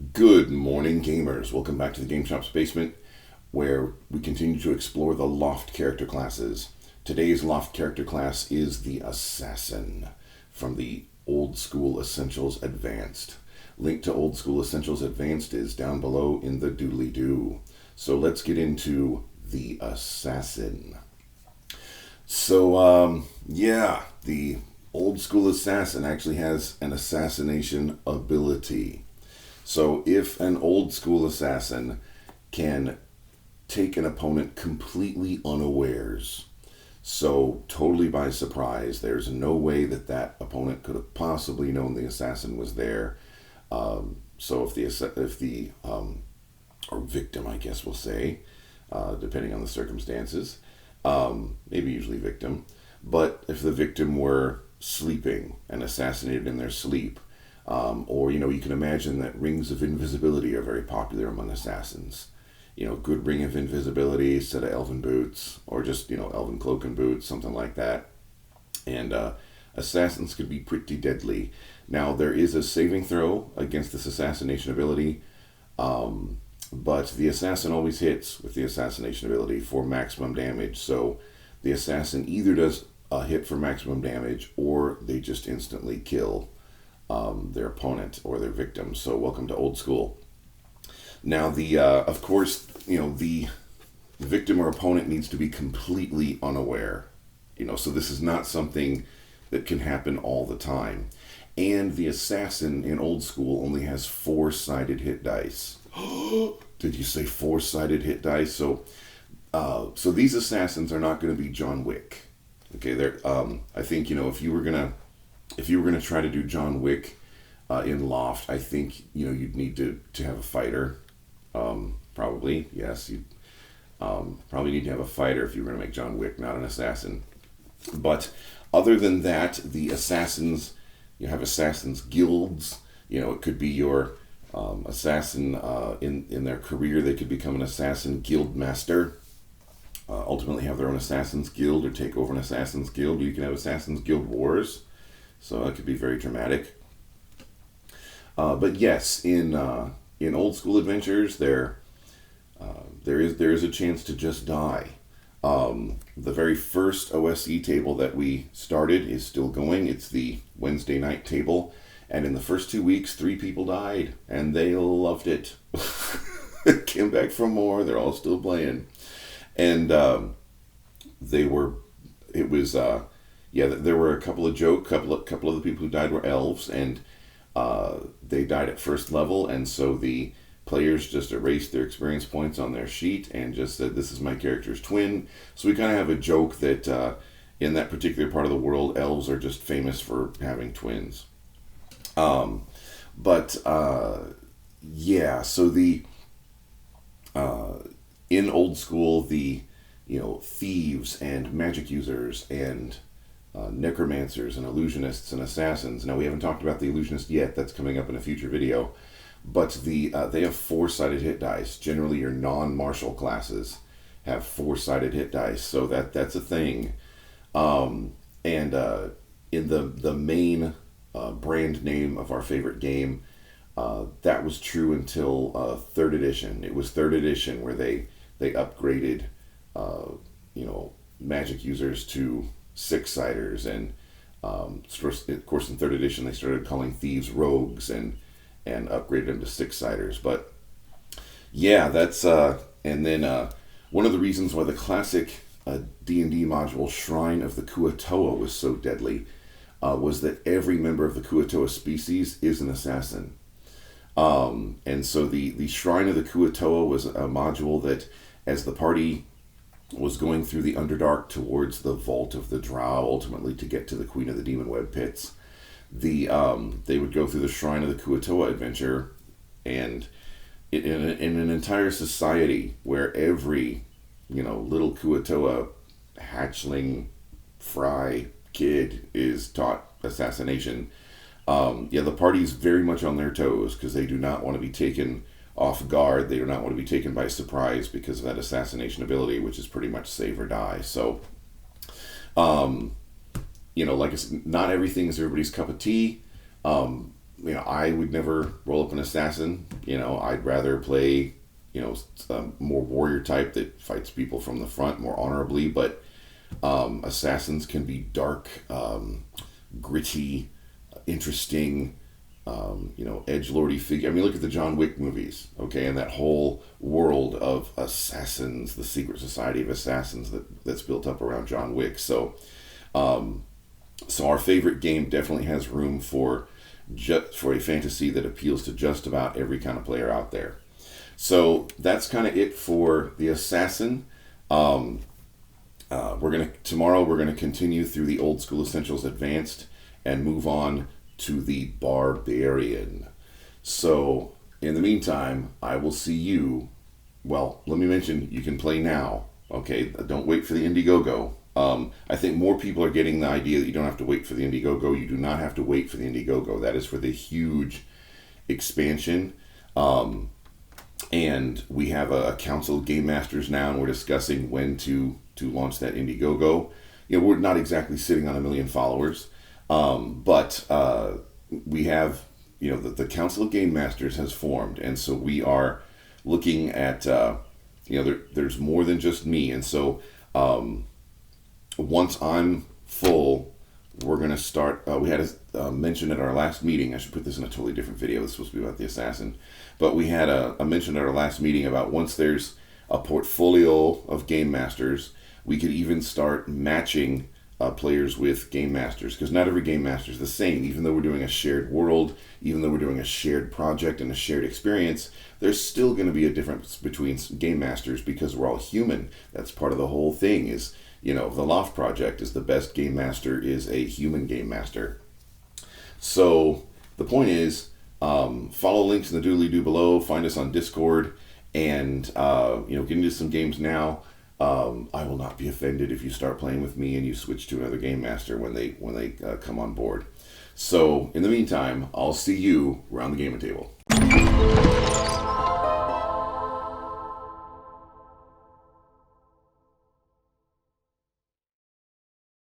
Good morning, gamers. Welcome back to the Game Shop's basement, where we continue to explore the LOFT character classes. Today's LOFT character class is the Assassin from the Old School Essentials Advanced. Link to Old School Essentials Advanced is down below in the doodly-doo. So let's get into the Assassin. The Old School Assassin actually has an assassination ability. So if an old school assassin can take an opponent completely unawares, so totally by surprise, there's no way that that opponent could have possibly known the assassin was there. So if the or victim, I guess we'll say, depending on the circumstances, maybe usually victim, but if the victim were sleeping and assassinated in their sleep, or you can imagine that rings of invisibility are very popular among assassins. Good ring of invisibility, set of elven boots, or just elven cloak and boots, something like that. And assassins could be pretty deadly. Now there is a saving throw against this assassination ability, but the assassin always hits with the assassination ability for maximum damage. So the assassin either does a hit for maximum damage, or they just instantly kill their opponent or their victim. So welcome to old school. Now of course, the victim or opponent needs to be completely unaware. So this is not something that can happen all the time. And the assassin in old school only has 4-sided hit dice. Did you say 4-sided hit dice? So these assassins are not going to be John Wick. Okay, I think if you were gonna try to do John Wick in LOFT, I think you'd need to have a fighter. Probably, yes, you probably need to have a fighter if you were gonna make John Wick, not an assassin. But other than that, the assassins, you have assassins guilds. It could be your assassin in their career. They could become an assassin guild master. Ultimately have their own Assassin's Guild or take over an Assassin's Guild. You can have Assassin's Guild Wars, so that could be very dramatic. But yes, in old school adventures, there is a chance to just die. The very first OSE table that we started is still going. It's the Wednesday night table, and in the first 2 weeks, 3 people died, and they loved it. Came back for more. They're all still playing. And there were a couple of couple of the people who died were elves, and they died at first level, and so the players just erased their experience points on their sheet and just said, this is my character's twin. So we kind of have a joke that in that particular part of the world, elves are just famous for having twins. So in old school, the thieves and magic users and necromancers and illusionists and assassins. Now we haven't talked about the illusionist yet. That's coming up in a future video. But they have 4-sided hit dice. Generally, your non-martial classes have 4-sided hit dice, so that's a thing. In the main brand name of our favorite game, that was true until 3rd edition. It was 3rd edition where they upgraded, magic users to 6-siders, and of course in 3rd edition they started calling thieves rogues and upgraded them to 6-siders. But yeah, that's and then one of the reasons why the classic D&D module Shrine of the Kuatoa was so deadly was that every member of the Kuatoa species is an assassin. And so the Shrine of the Kuatoa was a module that, as the party was going through the Underdark towards the Vault of the Drow, ultimately to get to the Queen of the Demon Web Pits, they would go through the Shrine of the Kuatoa adventure, and in an entire society where every little Kuatoa hatchling fry kid is taught assassination. The party's very much on their toes because they do not want to be taken off guard. They do not want to be taken by surprise because of that assassination ability, which is pretty much save or die. So, like I said, not everything is everybody's cup of tea. I would never roll up an assassin. I'd rather play, more warrior type that fights people from the front more honorably. But assassins can be dark, gritty, interesting, edgelordy figure. I mean, look at the John Wick movies, okay, and that whole world of assassins, the secret society of assassins that's built up around John Wick. So our favorite game definitely has room for a fantasy that appeals to just about every kind of player out there. So that's kind of it for the assassin. Tomorrow we're gonna continue through the Old School Essentials Advanced and move on to the Barbarian. So in the meantime, I will see you. Well, let me mention you can play now. Okay, don't wait for the Indiegogo. I think more people are getting the idea that you don't have to wait for the Indiegogo. You do not have to wait for the Indiegogo. That is for the huge expansion. And we have a council of game masters now, and we're discussing when to launch that Indiegogo. We're not exactly sitting on 1 million followers, but we have, the council of game masters has formed, and so we are looking at, there's more than just me, and so once I'm full, we're going to start. We had a mention at our last meeting. I should put this in a totally different video. It's supposed to be about the assassin. But we had a mention at our last meeting about once there's a portfolio of game masters, we could even start matching players with game masters. Because not every game master is the same. Even though we're doing a shared world, even though we're doing a shared project and a shared experience, there's still going to be a difference between game masters because we're all human. That's part of the whole thing is, the LOFT project is the best game master is a human game master. So the point is, follow links in the doodly-doo below, find us on Discord, and, get into some games now. I will not be offended if you start playing with me and you switch to another game master when they come on board. So in the meantime, I'll see you around the gaming table.